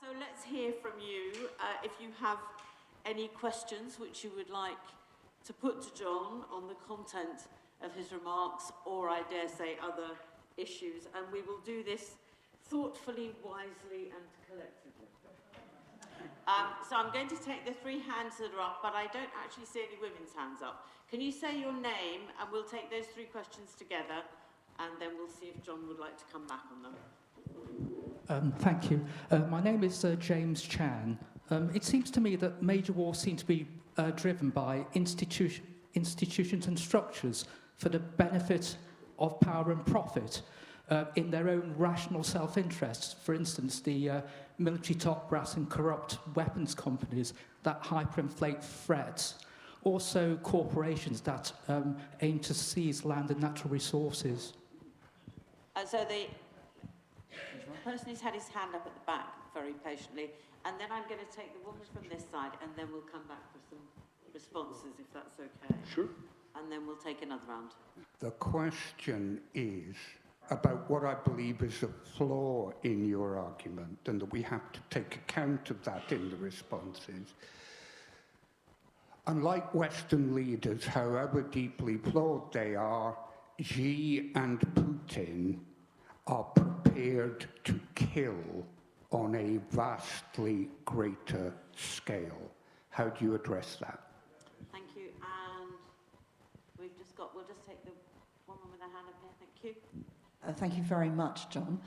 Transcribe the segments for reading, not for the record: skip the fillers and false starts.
So let's hear from you. If you have any questions which you would like to put to John on the content of his remarks, or I dare say other issues, and we will do this thoughtfully, wisely and collectively. So I'm going to take the three hands that are up, but I don't actually see any women's hands up. Can you say your name, and we'll take those three questions together, and then we'll see if John would like to come back on them. Thank you. My name is James Chan. It seems to me that major wars seem to be driven by institutions and structures for the benefit of power and profit in their own rational self-interests. For instance, the military top brass and corrupt weapons companies that hyperinflate threats. Also corporations that aim to seize land and natural resources. So the person who's had his hand up at the back very patiently, and then I'm going to take the woman from this side, and then we'll come back for some responses, if that's okay. Sure. And then we'll take another round. The question is about what I believe is a flaw in your argument, and that we have to take account of that in the responses. Unlike Western leaders, however deeply flawed they are, Xi and Putin are prepared to kill on a vastly greater scale. How do you address that? Thank you. And we'll just take the woman with her hand up here. Thank you. Thank you very much, John.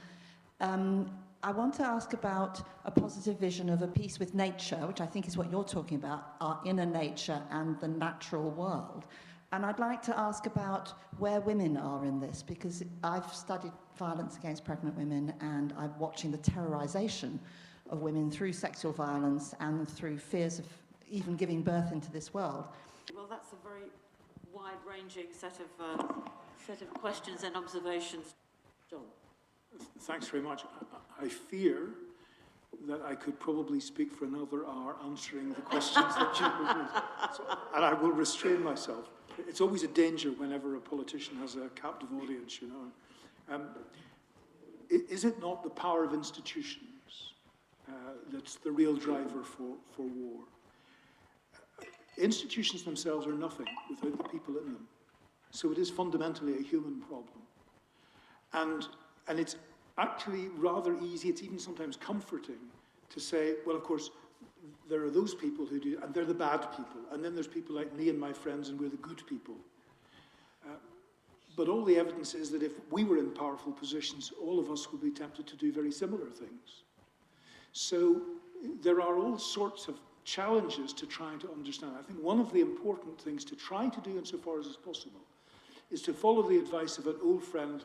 I want to ask about a positive vision of a peace with nature, which I think is what you're talking about, our inner nature and the natural world. And I'd like to ask about where women are in this, because I've studied violence against pregnant women, and I'm watching the terrorization of women through sexual violence and through fears of even giving birth into this world. Well, that's a very wide-ranging set of questions and observations. John. Thanks very much. I fear that I could probably speak for another hour answering the questions that you raised. And I will restrain myself. It's always a danger whenever a politician has a captive audience, you know. Is it not the power of institutions that's the real driver for war? Institutions themselves are nothing without the people in them. So it is fundamentally a human problem. And it's actually rather easy, it's even sometimes comforting to say, well, of course, there are those people who do, and they're the bad people. And then there's people like me and my friends, and we're the good people. But all the evidence is that if we were in powerful positions, all of us would be tempted to do very similar things. So there are all sorts of challenges to trying to understand. I think one of the important things to try to do insofar as is possible is to follow the advice of an old friend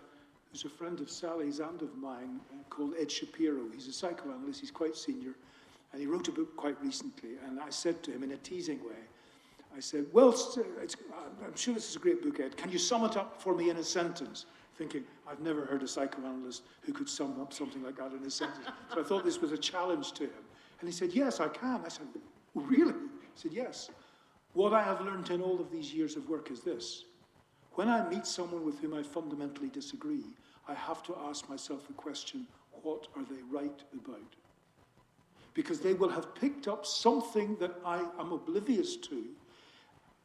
who's a friend of Sally's and of mine, called Ed Shapiro. He's a psychoanalyst, he's quite senior, and he wrote a book quite recently, and I said to him in a teasing way, I said, well, I'm sure this is a great book, Ed. Can you sum it up for me in a sentence? Thinking, I've never heard a psychoanalyst who could sum up something like that in a sentence. So I thought this was a challenge to him. And he said, yes, I can. I said, really? He said, yes. What I have learned in all of these years of work is this. When I meet someone with whom I fundamentally disagree, I have to ask myself the question, what are they right about? Because they will have picked up something that I am oblivious to,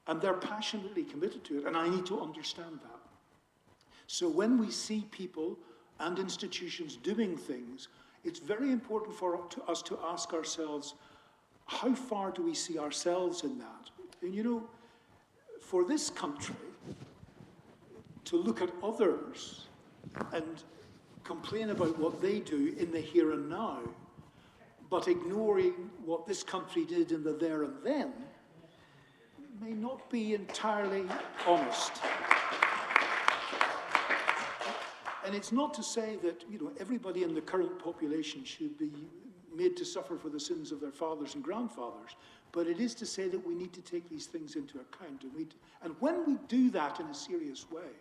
and they're passionately committed to it, and I need to understand that. So when we see people and institutions doing things, it's very important for us to ask ourselves, how far do we see ourselves in that? And you know, for this country, to look at others and complain about what they do in the here and now, but ignoring what this country did in the there and then, may not be entirely honest. And it's not to say that, you know, everybody in the current population should be made to suffer for the sins of their fathers and grandfathers, but it is to say that we need to take these things into account. And when we do that in a serious way,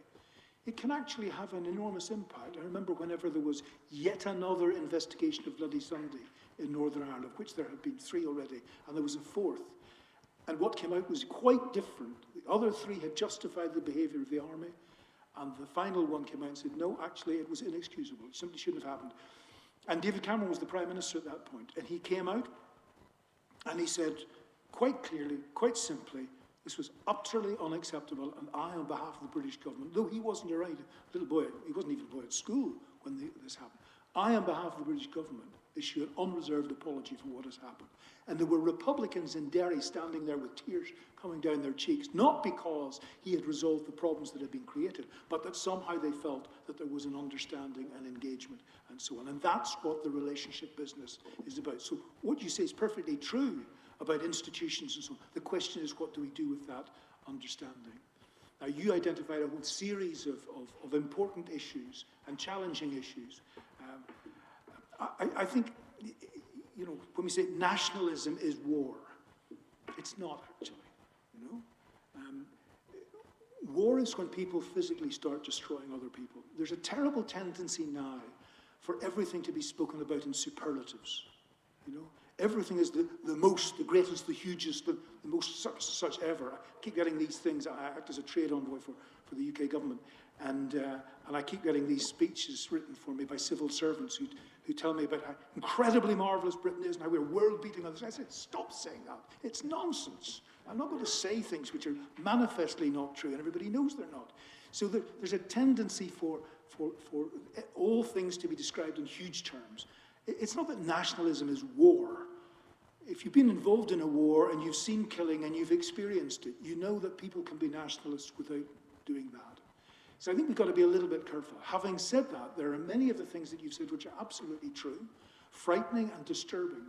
it can actually have an enormous impact. I remember whenever there was yet another investigation of Bloody Sunday in Northern Ireland, of which there had been 3 already, and there was a 4th. And what came out was quite different. The other 3 had justified the behaviour of the army, and the final one came out and said, no, actually, it was inexcusable. It simply shouldn't have happened. And David Cameron was the Prime Minister at that point. And he came out and he said quite clearly, quite simply, this was utterly unacceptable, and I, on behalf of the British government, though he wasn't a little boy, he wasn't even a boy at school when this happened, I, on behalf of the British government, issue an unreserved apology for what has happened. And there were Republicans in Derry standing there with tears coming down their cheeks, not because he had resolved the problems that had been created, but that somehow they felt that there was an understanding and engagement and so on. And that's what the relationship business is about. So what you say is perfectly true about institutions and so on. The question is, what do we do with that understanding? Now, you identified a whole series of important issues and challenging issues. I think, you know, when we say nationalism is war, it's not actually, you know. War is when people physically start destroying other people. There's a terrible tendency now for everything to be spoken about in superlatives, you know. Everything is the most, the greatest, the hugest, the most such ever. I keep getting these things. I act as a trade envoy for the UK government, and I keep getting these speeches written for me by civil servants who tell me about how incredibly marvellous Britain is and how we're world-beating others. I said, stop saying that. It's nonsense. I'm not going to say things which are manifestly not true, and everybody knows they're not. So there's a tendency for all things to be described in huge terms. It's not that nationalism is war. If you've been involved in a war and you've seen killing and you've experienced it, you know that people can be nationalists without doing that. So I think we've got to be a little bit careful. Having said that, there are many of the things that you've said which are absolutely true, frightening and disturbing,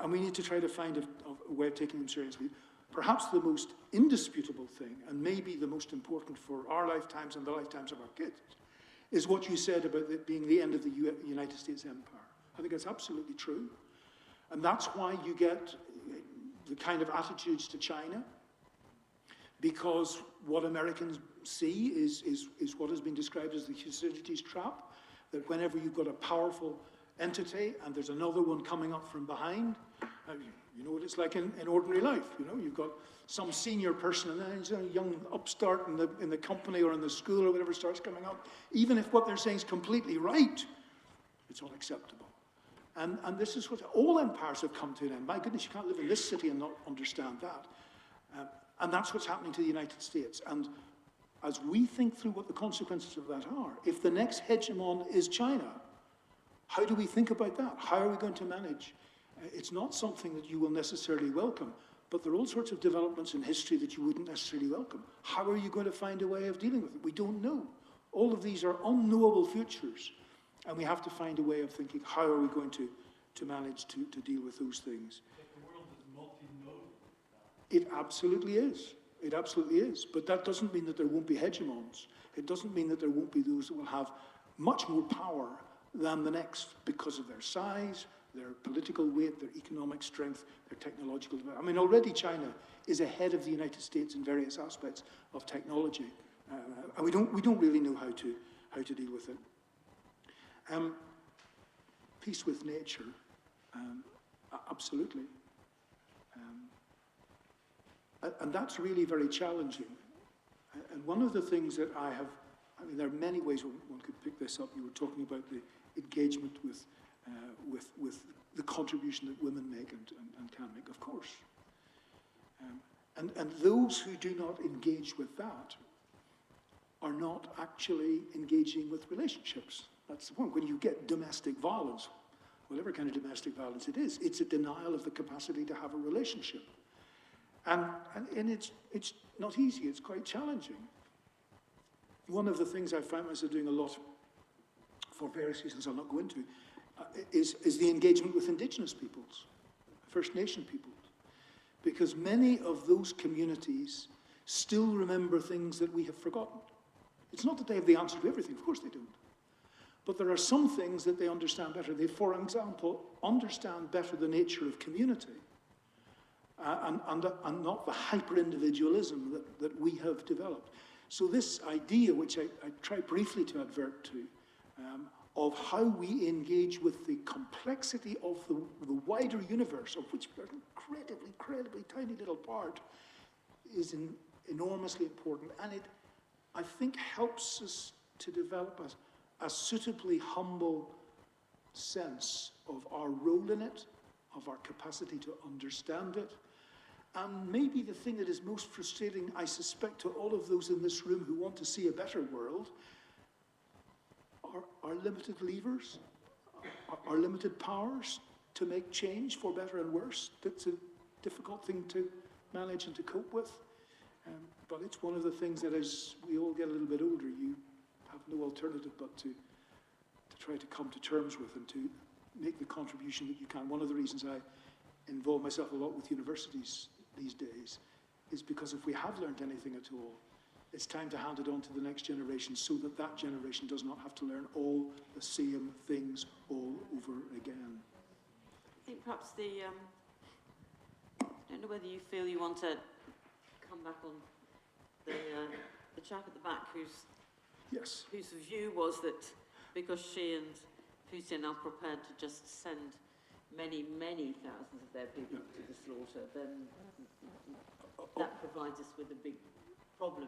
and we need to try to find a way of taking them seriously. Perhaps the most indisputable thing, and maybe the most important for our lifetimes and the lifetimes of our kids, is what you said about it being the end of the United States empire. I think that's absolutely true. And that's why you get the kind of attitudes to China, because what Americans see is what has been described as the Thucydides trap, that whenever you've got a powerful entity and there's another one coming up from behind, you know what it's like in ordinary life. You know, you've got some senior person and then a young upstart in the company or in the school or whatever starts coming up. Even if what they're saying is completely right, it's unacceptable. And this is what all empires have come to an end. My goodness, you can't live in this city and not understand that. And that's what's happening to the United States. And as we think through what the consequences of that are, if the next hegemon is China, how do we think about that? How are we going to manage? It's not something that you will necessarily welcome, but there are all sorts of developments in history that you wouldn't necessarily welcome. How are you going to find a way of dealing with it? We don't know. All of these are unknowable futures. And we have to find a way of thinking, how are we going to manage to deal with those things? But the world is multi-nodal. It absolutely is. It absolutely is. But that doesn't mean that there won't be hegemons. It doesn't mean that there won't be those that will have much more power than the next because of their size, their political weight, their economic strength, their technological development. I mean, already China is ahead of the United States in various aspects of technology. And we don't really know how to deal with it. Peace with nature, absolutely. And that's really very challenging. And one of the things that I mean, there are many ways one could pick this up. You were talking about the engagement with the contribution that women make and can make, of course. And those who do not engage with that are not actually engaging with relationships. That's the point. When you get domestic violence, whatever kind of domestic violence it is, it's a denial of the capacity to have a relationship. And it's not easy, it's quite challenging. One of the things I found myself doing a lot, for various reasons I'll not go into, is the engagement with Indigenous peoples, First Nation peoples. Because many of those communities still remember things that we have forgotten. It's not that they have the answer to everything, of course they don't. But there are some things that they understand better. They, for example, understand better the nature of community and not the hyper-individualism that we have developed. So this idea, which I try briefly to advert to, of how we engage with the complexity of the wider universe, of which we're an incredibly tiny little part, is enormously important. And it, I think, helps us to develop a suitably humble sense of our role in it, of our capacity to understand it. And maybe the thing that is most frustrating, I suspect, to all of those in this room who want to see a better world are our limited levers, our limited powers to make change for better and worse. That's a difficult thing to manage and to cope with. But it's one of the things that as we all get a little bit older, you have no alternative but to try to come to terms with and to make the contribution that you can. One of the reasons I involve myself a lot with universities these days is because if we have learned anything at all, it's time to hand it on to the next generation so that that generation does not have to learn all the same things all over again. I think perhaps I don't know whether you feel you want to come back on the chap at the back whose view was that because she and Putin are prepared to just send many, many thousands of their people to the slaughter, then that provides us with a big problem.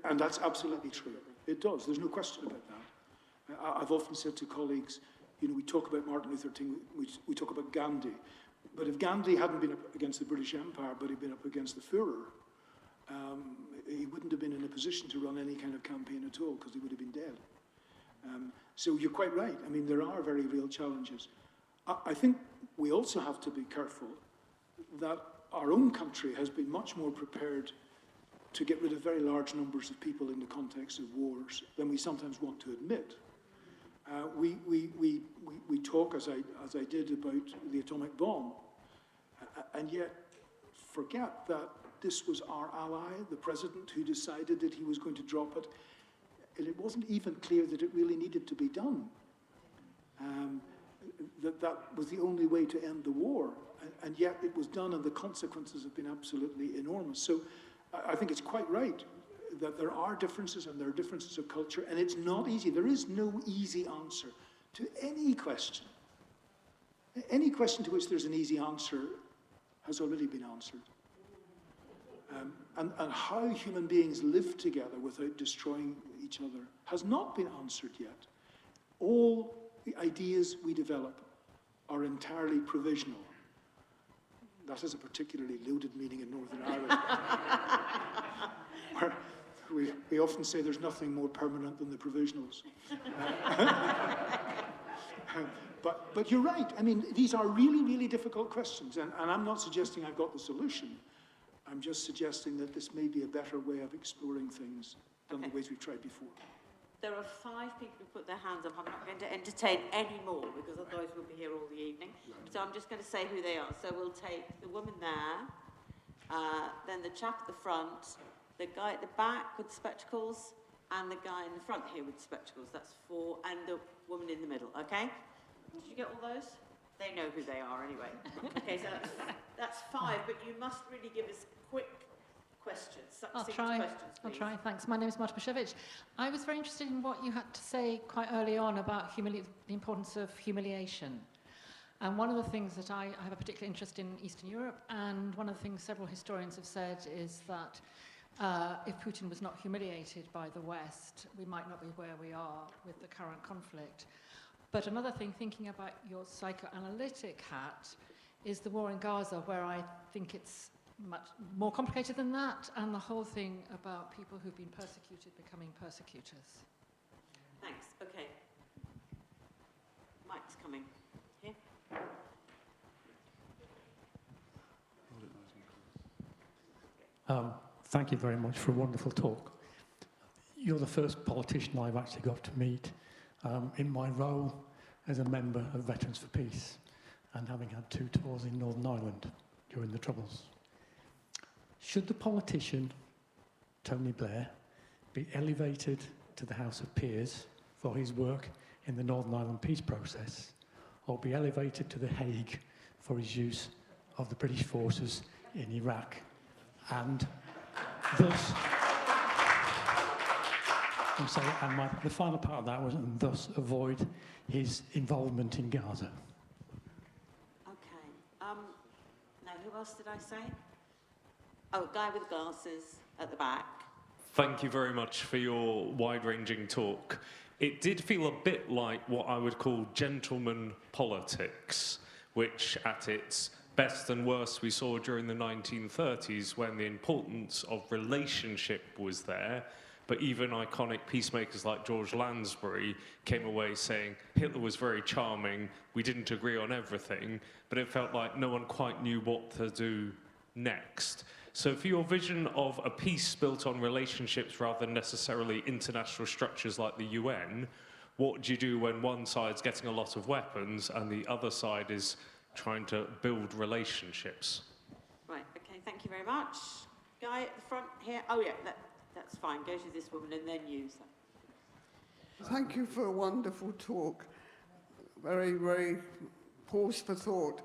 And that's absolutely true. It does. There's no question about that. I've often said to colleagues, you know, we talk about Martin Luther King, we talk about Gandhi, but if Gandhi hadn't been up against the British Empire, but he'd been up against the Führer, he wouldn't have been in a position to run any kind of campaign at all because he would have been dead. So you're quite right. I mean, there are very real challenges. I think we also have to be careful that our own country has been much more prepared to get rid of very large numbers of people in the context of wars than we sometimes want to admit. We talk, as I did, about the atomic bomb, and yet forget that this was our ally, the president, who decided that he was going to drop it, and it wasn't even clear that it really needed to be done. That was the only way to end the war, and yet it was done, and the consequences have been absolutely enormous. So I think it's quite right that there are differences, and there are differences of culture, and it's not easy. There is no easy answer to any question. Any question to which there's an easy answer has already been answered. And how human beings live together without destroying each other has not been answered yet. All the ideas we develop are entirely provisional. That has a particularly loaded meaning in Northern Ireland. We often say there's nothing more permanent than the provisionals. But you're right. I mean, these are really, really difficult questions, and I'm not suggesting I've got the solution. I'm just suggesting that this may be a better way of exploring things than the ways we've tried before. There are 5 people who put their hands up. I'm not going to entertain any more because otherwise we'll be here all the evening. So I'm just going to say who they are. So we'll take the woman there, then the chap at the front, the guy at the back with spectacles, and the guy in the front here with spectacles. That's 4, and the woman in the middle, okay? Did you get all those? They know who they are anyway. Okay, so that's 5, but you must really give us quick questions, succinct questions, please. I'll try, thanks. My name is Marta Bashevich. I was very interested in what you had to say quite early on about the importance of humiliation. And one of the things that I have a particular interest in Eastern Europe, and one of the things several historians have said is that if Putin was not humiliated by the West, we might not be where we are with the current conflict. But another thing, thinking about your psychoanalytic hat, is the war in Gaza, where I think it's much more complicated than that, and the whole thing about people who've been persecuted becoming persecutors. Thanks. Okay. Mike's coming. Here. Thank you very much for a wonderful talk. You're the first politician I've actually got to meet in my role as a member of Veterans for Peace and having had 2 tours in Northern Ireland during the Troubles. Should the politician, Tony Blair, be elevated to the House of Peers for his work in the Northern Ireland peace process, or be elevated to The Hague for his use of the British forces in Iraq, and thus, the final part of that was, and thus avoid his involvement in Gaza? Okay. Now, who else did I say? Oh, guy with glasses at the back. Thank you very much for your wide-ranging talk. it did feel a bit like what I would call gentleman politics, which at its best and worst we saw during the 1930s, when the importance of relationship was there. But even iconic peacemakers like George Lansbury came away saying Hitler was very charming, we didn't agree on everything, but it felt like no one quite knew what to do next. So for your vision of a peace built on relationships rather than necessarily international structures like the UN, what do you do when one side's getting a lot of weapons and the other side is trying to build relationships? Right, okay, thank you very much. Guy at the front here. Oh yeah, that's fine. Go to this woman and then you. So. Thank you for a wonderful talk. Very, very pause for thought.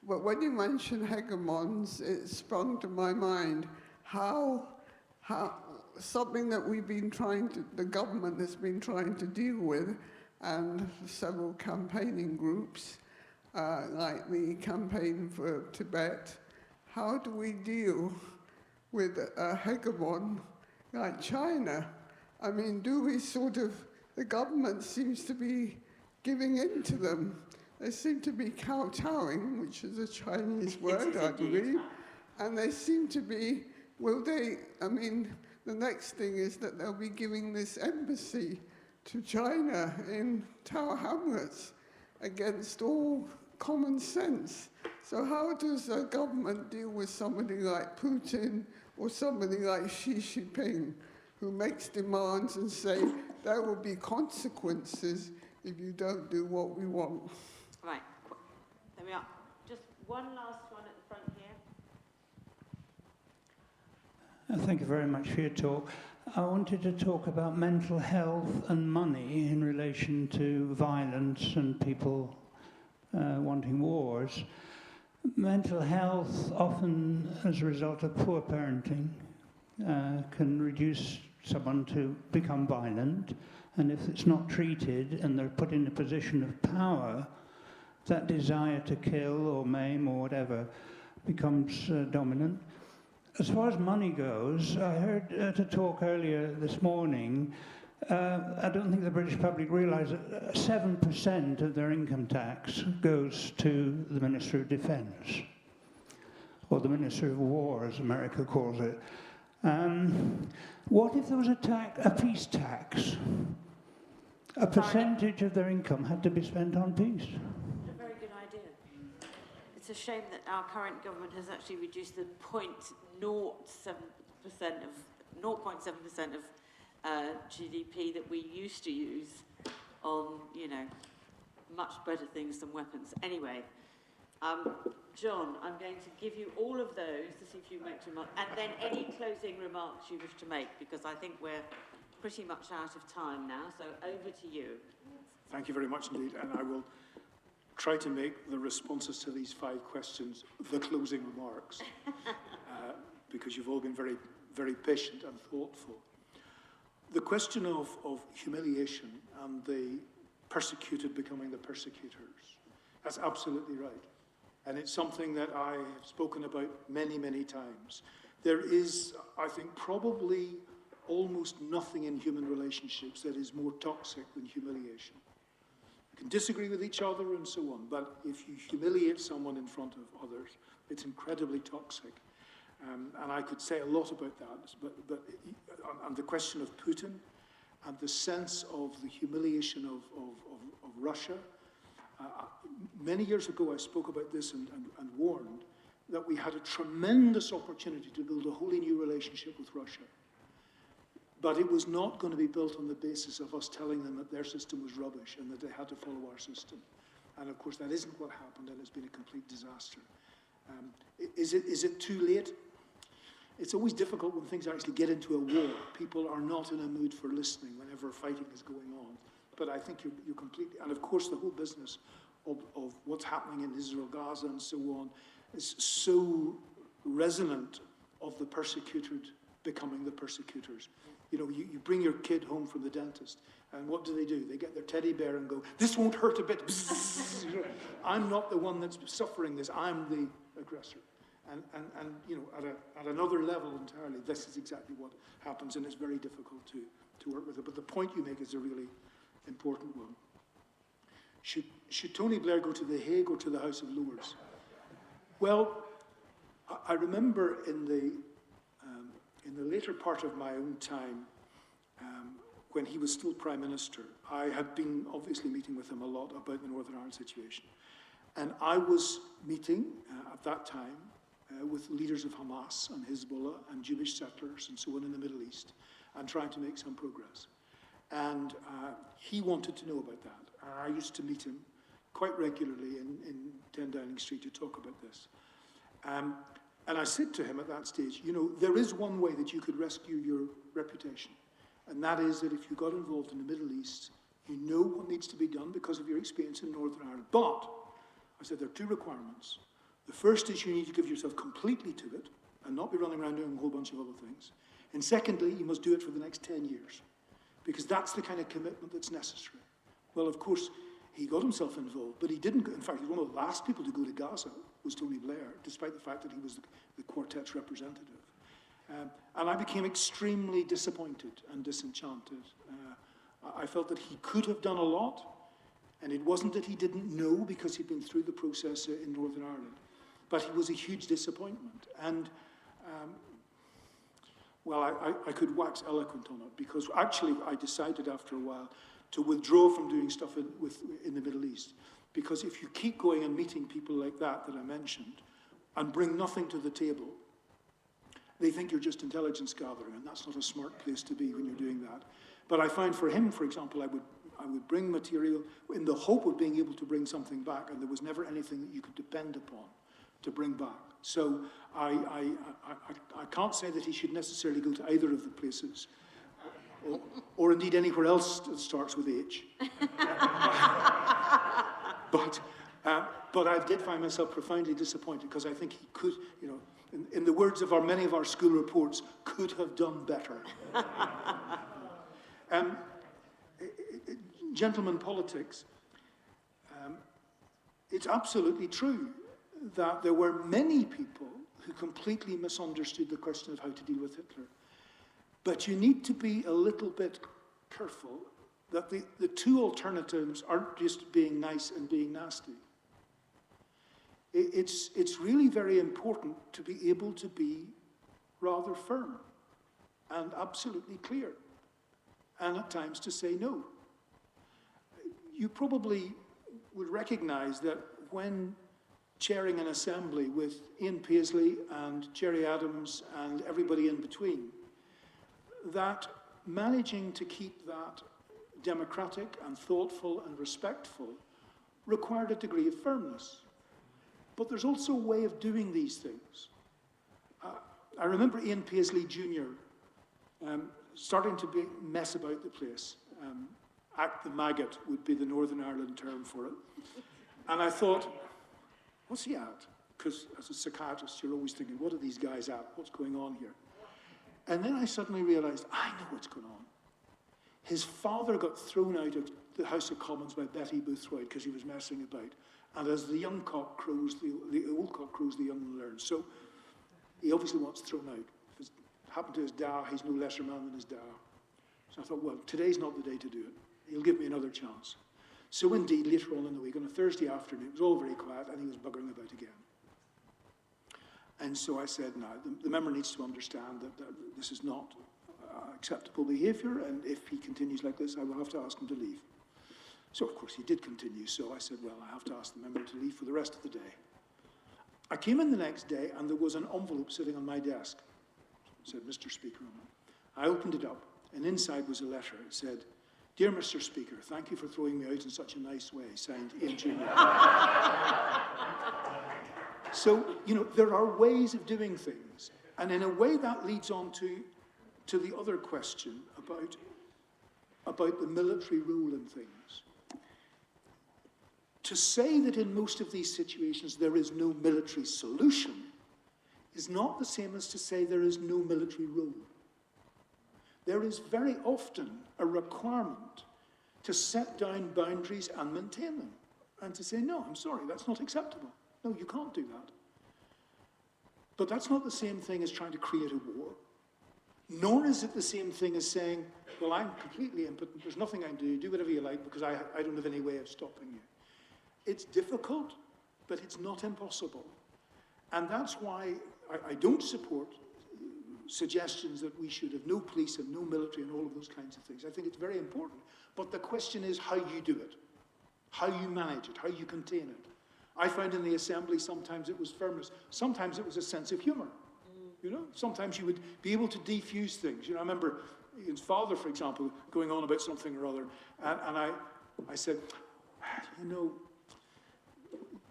But when you mentioned hegemons, it sprung to my mind how something that the government has been trying to deal with, and several campaigning groups, like the campaign for Tibet, how do we deal with a hegemon like China? I mean, the government seems to be giving in to them. They seem to be kowtowing, which is a Chinese word, I believe. And they seem to be, the next thing is that they'll be giving this embassy to China in Tower Hamlets against all common sense. So how does a government deal with somebody like Putin or somebody like Xi Jinping, who makes demands and say there will be consequences if you don't do what we want? Right, there we are. Just one last one at the front here. Thank you very much for your talk. I wanted to talk about mental health and money in relation to violence and people wanting wars. Mental health, often as a result of poor parenting, can reduce someone to become violent, and if it's not treated and they're put in a position of power, that desire to kill or maim or whatever becomes dominant. As far as money goes, I heard at a talk earlier this morning, I don't think the British public realise that 7% of their income tax goes to the Ministry of Defence, or the Ministry of War, as America calls it. What if there was a peace tax? A percentage of their income had to be spent on peace. A very good idea. It's a shame that our current government has actually reduced the 0.7% of GDP that we used to use on, much better things than weapons. Anyway, John, I'm going to give you all of those to see if you make remarks, and then any closing remarks you wish to make, because I think we're pretty much out of time now, so over to you. Thank you very much indeed, and I will try to make the responses to these 5 questions the closing remarks, because you've all been very, very patient and thoughtful. The question of humiliation and the persecuted becoming the persecutors, that's absolutely right. And it's something that I have spoken about many, many times. There is, I think, probably almost nothing in human relationships that is more toxic than humiliation. You can disagree with each other and so on, but if you humiliate someone in front of others, it's incredibly toxic. And I could say a lot about that, but on the question of Putin and the sense of the humiliation of Russia, many years ago I spoke about this and warned that we had a tremendous opportunity to build a wholly new relationship with Russia. But it was not going to be built on the basis of us telling them that their system was rubbish and that they had to follow our system. And of course that isn't what happened, and it's been a complete disaster. Is it too late? It's always difficult when things actually get into a war. People are not in a mood for listening whenever fighting is going on. But I think you're completely, and of course the whole business of what's happening in Israel, Gaza and so on is so resonant of the persecuted becoming the persecutors. You bring your kid home from the dentist, and what do? They get their teddy bear and go, this won't hurt a bit. I'm not the one that's suffering this, I'm the aggressor. And at another level entirely, this is exactly what happens, and it's very difficult to work with it. But the point you make is a really important one. Should Tony Blair go to The Hague or to the House of Lords? Well, I remember in the later part of my own time, when he was still Prime Minister, I had been obviously meeting with him a lot about the Northern Ireland situation. And I was meeting at that time with leaders of Hamas and Hezbollah and Jewish settlers and so on in the Middle East, and trying to make some progress. And he wanted to know about that. I used to meet him quite regularly in 10 Downing Street to talk about this. And I said to him at that stage, you know, there is one way that you could rescue your reputation, and that is that if you got involved in the Middle East, you know what needs to be done because of your experience in Northern Ireland. But, I said, there are two requirements. The first is you need to give yourself completely to it and not be running around doing a whole bunch of other things. And secondly, you must do it for the next 10 years, because that's the kind of commitment that's necessary. Well, of course, he got himself involved, but he didn't go. In fact, he was one of the last people to go to Gaza, was Tony Blair, despite the fact that he was the quartet's representative. And I became extremely disappointed and disenchanted. I felt that he could have done a lot, and it wasn't that he didn't know because he'd been through the process in Northern Ireland, but he was a huge disappointment. And, well, I could wax eloquent on it, because actually I decided after a while to withdraw from doing stuff in the Middle East. Because if you keep going and meeting people like that I mentioned, and bring nothing to the table, they think you're just intelligence gathering, and that's not a smart place to be when you're doing that. But I find for him, for example, I would bring material in the hope of being able to bring something back, and there was never anything that you could depend upon to bring back. So I can't say that he should necessarily go to either of the places, or indeed anywhere else that starts with H. But I did find myself profoundly disappointed, because I think he could, you know, in the words of many of our school reports, could have done better. Gentlemen, politics, it's absolutely true that there were many people who completely misunderstood the question of how to deal with Hitler. But you need to be a little bit careful that the two alternatives aren't just being nice and being nasty. It's really very important to be able to be rather firm and absolutely clear, and at times to say no. You probably would recognize that when chairing an assembly with Ian Paisley and Gerry Adams and everybody in between, that managing to keep that democratic and thoughtful and respectful required a degree of firmness. But there's also a way of doing these things. I remember Ian Paisley Jr. Starting to mess about the place. Act the maggot would be the Northern Ireland term for it. And I thought, what's he at? Because as a psychiatrist, you're always thinking, what are these guys at? What's going on here? And then I suddenly realized, I know what's going on. His father got thrown out of the House of Commons by Betty Boothroyd because he was messing about. And as the young cock crows, the old cock crows, the young one learns. So he obviously wants thrown out. If it's happened to his dad, he's no lesser man than his dad. So I thought, well, today's not the day to do it. He'll give me another chance. So indeed, later on in the week, on a Thursday afternoon, it was all very quiet, and he was buggering about again. And so I said, now, the member needs to understand that this is not acceptable behaviour, and if he continues like this, I will have to ask him to leave. So, of course, he did continue, so I said, well, I have to ask the member to leave for the rest of the day. I came in the next day, and there was an envelope sitting on my desk. It said, Mr. Speaker on it. I opened it up, and inside was a letter. It said, Dear Mr. Speaker, thank you for throwing me out in such a nice way, signed Ian Jr. So, you know, there are ways of doing things. And in a way that leads on to the other question about the military role in things. To say that in most of these situations there is no military solution is not the same as to say there is no military role. There is very often a requirement to set down boundaries and maintain them, and to say, no, I'm sorry, that's not acceptable. No, you can't do that. But that's not the same thing as trying to create a war. Nor is it the same thing as saying, well, I'm completely impotent, there's nothing I can do whatever you like, because I don't have any way of stopping you. It's difficult, but it's not impossible. And that's why I don't support suggestions that we should have no police and no military and all of those kinds of things. I think it's very important. But the question is how you do it, how you manage it, how you contain it. I found in the assembly sometimes it was firmness, sometimes it was a sense of humour. You know, sometimes you would be able to defuse things. You know, I remember his father, for example, going on about something or other, and I said, you know,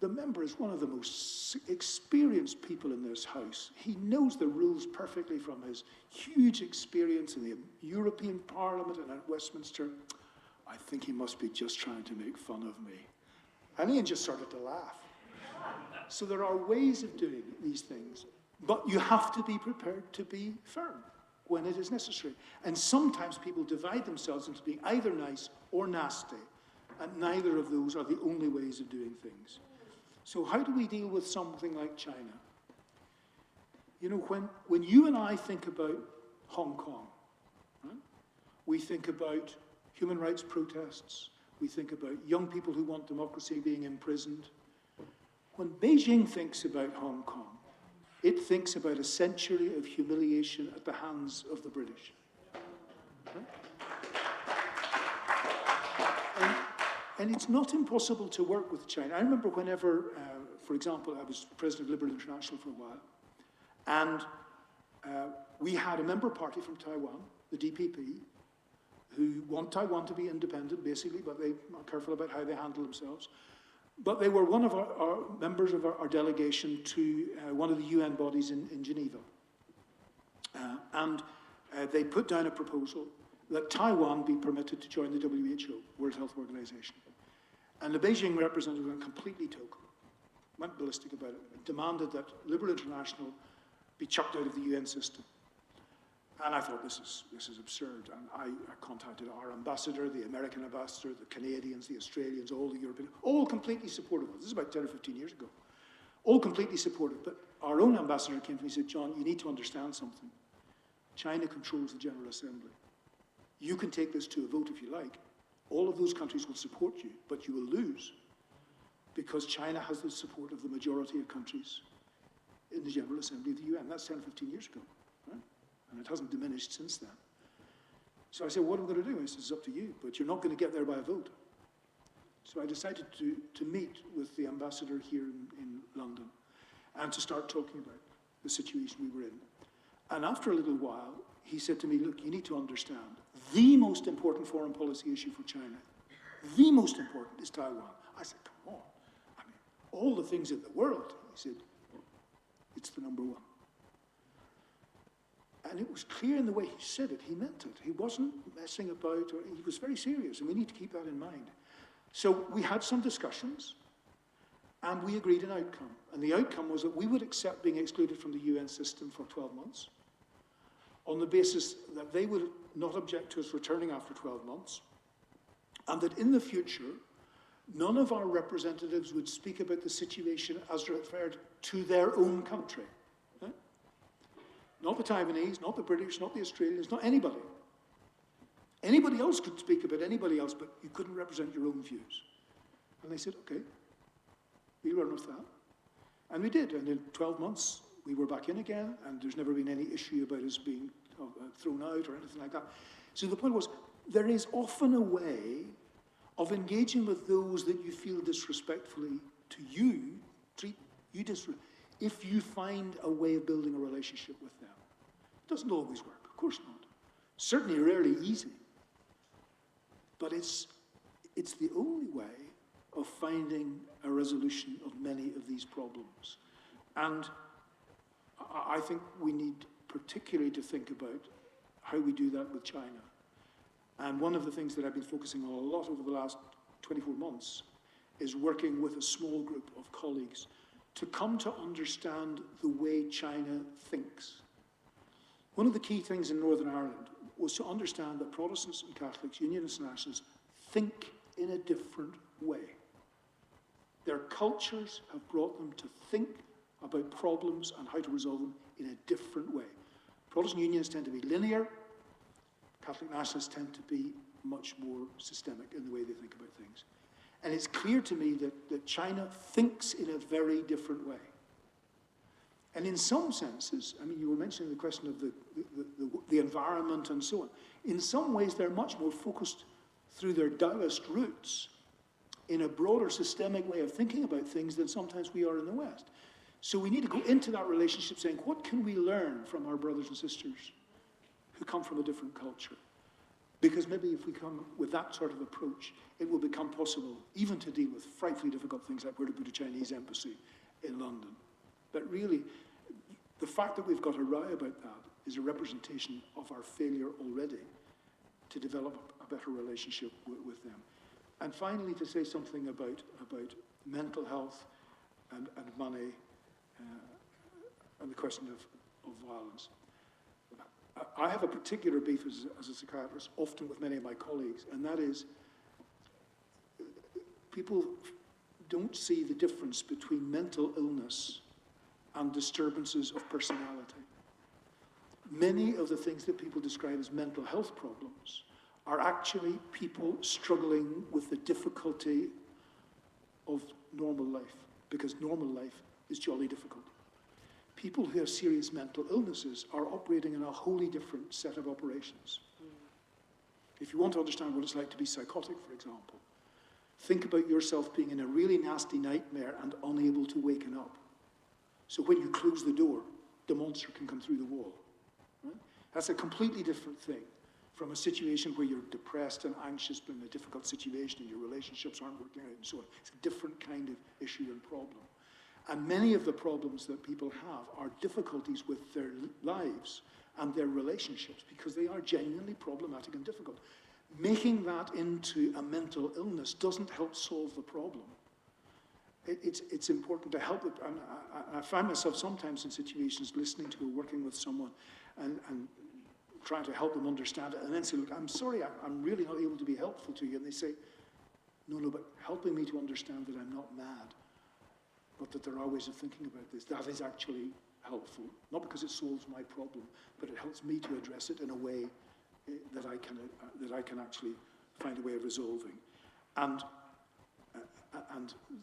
the member is one of the most experienced people in this house. He knows the rules perfectly from his huge experience in the European Parliament and at Westminster. I think he must be just trying to make fun of me. And Ian just started to laugh. So there are ways of doing these things, but you have to be prepared to be firm when it is necessary. And sometimes people divide themselves into being either nice or nasty, and neither of those are the only ways of doing things. So how do we deal with something like China? You know, when you and I think about Hong Kong, right, we think about human rights protests, we think about young people who want democracy being imprisoned. When Beijing thinks about Hong Kong, it thinks about a century of humiliation at the hands of the British. Right? And it's not impossible to work with China. I remember whenever, for example, I was president of Liberal International for a while, and we had a member party from Taiwan, the DPP, who want Taiwan to be independent, basically, but they are careful about how they handle themselves. But they were one of our members of our delegation to one of the UN bodies in Geneva. And they put down a proposal that Taiwan be permitted to join the WHO, World Health Organization. And the Beijing representative went completely token, went ballistic about it, and demanded that Liberal International be chucked out of the UN system. And I thought, this is absurd. And I contacted our ambassador, the American ambassador, the Canadians, the Australians, all the Europeans, all completely supportive of it. This is about 10 or 15 years ago. All completely supportive. But our own ambassador came to me and said, John, you need to understand something. China controls the General Assembly. You can take this to a vote if you like. All of those countries will support you, but you will lose because China has the support of the majority of countries in the General Assembly of the UN. That's 10 or 15 years ago, right? And it hasn't diminished since then. So I said, what am I going to do? He said, it's up to you, but you're not going to get there by a vote. So I decided to meet with the ambassador here in London and to start talking about the situation we were in. And after a little while, he said to me, look, you need to understand, the most important foreign policy issue for China, the most important is Taiwan. I said, come on. I mean, all the things in the world, he said, it's the number one. And it was clear in the way he said it, he meant it. He wasn't messing about, or he was very serious, and we need to keep that in mind. So we had some discussions, and we agreed an outcome. And the outcome was that we would accept being excluded from the UN system for 12 months, on the basis that they would not object to us returning after 12 months, and that in the future, none of our representatives would speak about the situation as referred to their own country. Right? Not the Taiwanese, not the British, not the Australians, not anybody. Anybody else could speak about anybody else, but you couldn't represent your own views. And they said, okay, we'll run with that. And we did, and in 12 months, we were back in again, and there's never been any issue about us being thrown out or anything like that. So the point was, there is often a way of engaging with those that you feel disrespectfully to you, treat you disrespectfully, if you find a way of building a relationship with them. It doesn't always work, of course not. Certainly rarely easy. But it's the only way of finding a resolution of many of these problems. And I think we need particularly to think about how we do that with China. And one of the things that I've been focusing on a lot over the last 24 months is working with a small group of colleagues to come to understand the way China thinks. One of the key things in Northern Ireland was to understand that Protestants and Catholics, Unionists and Nationalists, think in a different way. Their cultures have brought them to think about problems and how to resolve them in a different way. Protestant unionists tend to be linear. Catholic nationalists tend to be much more systemic in the way they think about things. And it's clear to me that China thinks in a very different way. And in some senses, I mean, you were mentioning the question of the environment and so on. In some ways, they're much more focused through their Taoist roots in a broader systemic way of thinking about things than sometimes we are in the West. So we need to go into that relationship saying, what can we learn from our brothers and sisters who come from a different culture? Because maybe if we come with that sort of approach, it will become possible even to deal with frightfully difficult things like where to put a Chinese embassy in London. But really, the fact that we've got a row about that is a representation of our failure already to develop a better relationship with them. And finally, to say something about mental health and money and the question of violence. I have a particular beef as a psychiatrist, often with many of my colleagues, and that is people don't see the difference between mental illness and disturbances of personality. Many of the things that people describe as mental health problems are actually people struggling with the difficulty of normal life, because normal life is jolly difficult. People who have serious mental illnesses are operating in a wholly different set of operations. If you want to understand what it's like to be psychotic, for example, think about yourself being in a really nasty nightmare and unable to waken up. So when you close the door, the monster can come through the wall. Right? That's a completely different thing from a situation where you're depressed and anxious, but in a difficult situation and your relationships aren't working out and so on. It's a different kind of issue and problem. And many of the problems that people have are difficulties with their lives and their relationships because they are genuinely problematic and difficult. Making that into a mental illness doesn't help solve the problem. It's important to help it. And I find myself sometimes in situations listening to or working with someone and trying to help them understand it and then say, look, I'm sorry, I'm really not able to be helpful to you. And they say, no, but helping me to understand that I'm not mad, but that there are ways of thinking about this. That is actually helpful, not because it solves my problem, but it helps me to address it in a way that I can actually find a way of resolving. And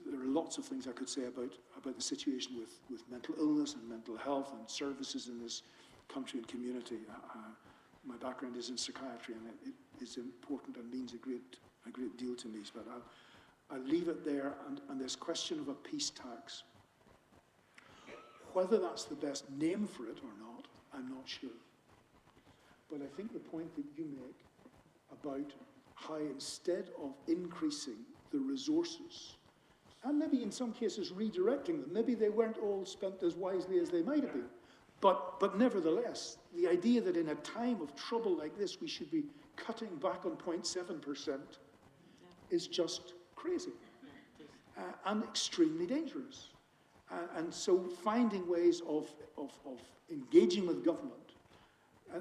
there are lots of things I could say about the situation with mental illness and mental health and services in this country and community. My background is in psychiatry, and it is important and means a great deal to me. But I'll leave it there, and this question of a peace tax. Whether that's the best name for it or not, I'm not sure. But I think the point that you make about how instead of increasing the resources, and maybe in some cases redirecting them, maybe they weren't all spent as wisely as they might have been, but nevertheless, the idea that in a time of trouble like this we should be cutting back on 0.7% is just crazy and extremely dangerous. And so finding ways of engaging with government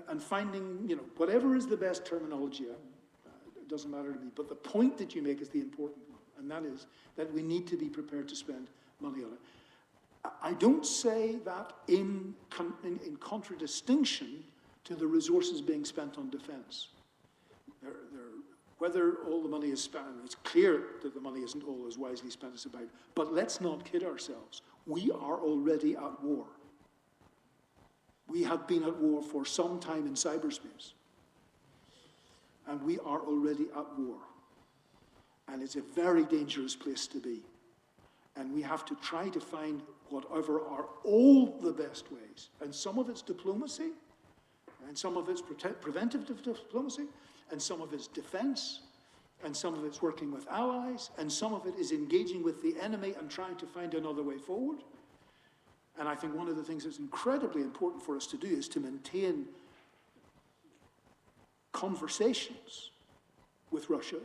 and finding, whatever is the best terminology, it doesn't matter to me, but the point that you make is the important one, and that is that we need to be prepared to spend money on it. I don't say that in contradistinction to the resources being spent on defence. Whether all the money is spent, and it's clear that the money isn't all as wisely spent as about, but let's not kid ourselves. We are already at war. We have been at war for some time in cyberspace. And we are already at war. And it's a very dangerous place to be. And we have to try to find whatever are all the best ways. And some of it's diplomacy, and some of it's preventive diplomacy, and some of it's defense, and some of it's working with allies, and some of it is engaging with the enemy and trying to find another way forward. And I think one of the things that's incredibly important for us to do is to maintain conversations with Russia,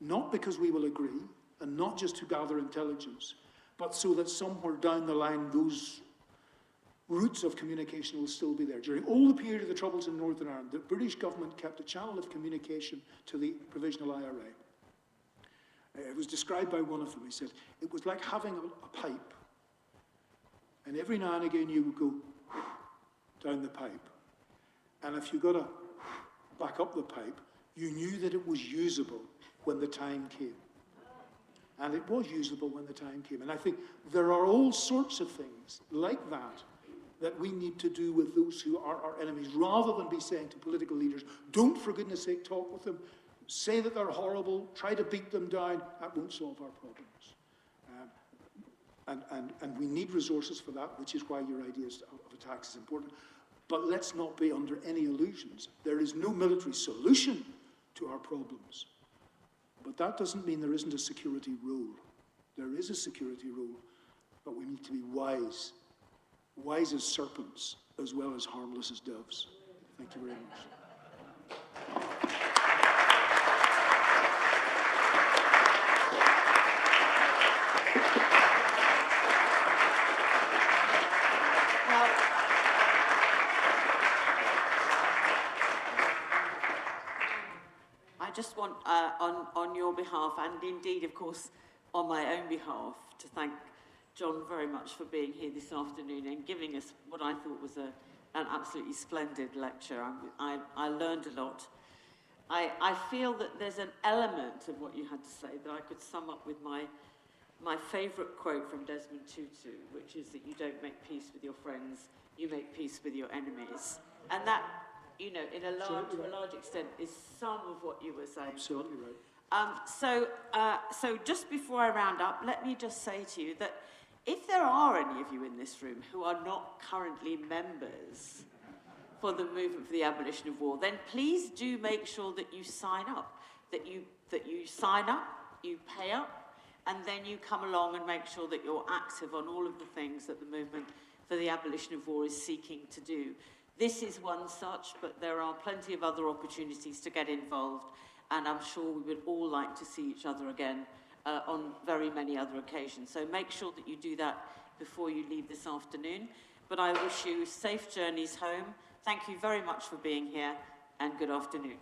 not because we will agree, and not just to gather intelligence, but so that somewhere down the line those routes of communication will still be there. During all the period of the Troubles in Northern Ireland, the British government kept a channel of communication to the Provisional IRA. It was described by one of them. He said, it was like having a pipe, and every now and again you would go down the pipe, and if you got to back up the pipe, you knew that it was usable when the time came. And it was usable when the time came. And I think there are all sorts of things like that that we need to do with those who are our enemies, rather than be saying to political leaders, don't for goodness sake talk with them, say that they're horrible, try to beat them down. That won't solve our problems. And we need resources for that, which is why your ideas of attacks is important. But let's not be under any illusions. There is no military solution to our problems. But that doesn't mean there isn't a security role. There is a security role, but we need to be wise. Wise as serpents, as well as harmless as doves. Thank you very much. I just want, on your behalf, and indeed, of course, on my own behalf, to thank John very much for being here this afternoon and giving us what I thought was an absolutely splendid lecture. I learned a lot. I feel that there's an element of what you had to say that I could sum up with my favourite quote from Desmond Tutu, which is that you don't make peace with your friends, you make peace with your enemies. And that, you know, to a large extent, is some of what you were saying. Absolutely right. So just before I round up, let me just say to you that if there are any of you in this room who are not currently members for the Movement for the Abolition of War, then please do make sure that you sign up, that you sign up, you pay up, and then you come along and make sure that you're active on all of the things that the Movement for the Abolition of War is seeking to do. This is one such, but there are plenty of other opportunities to get involved, and I'm sure we would all like to see each other again on very many other occasions. So make sure that you do that before you leave this afternoon. But I wish you safe journeys home. Thank you very much for being here, and good afternoon.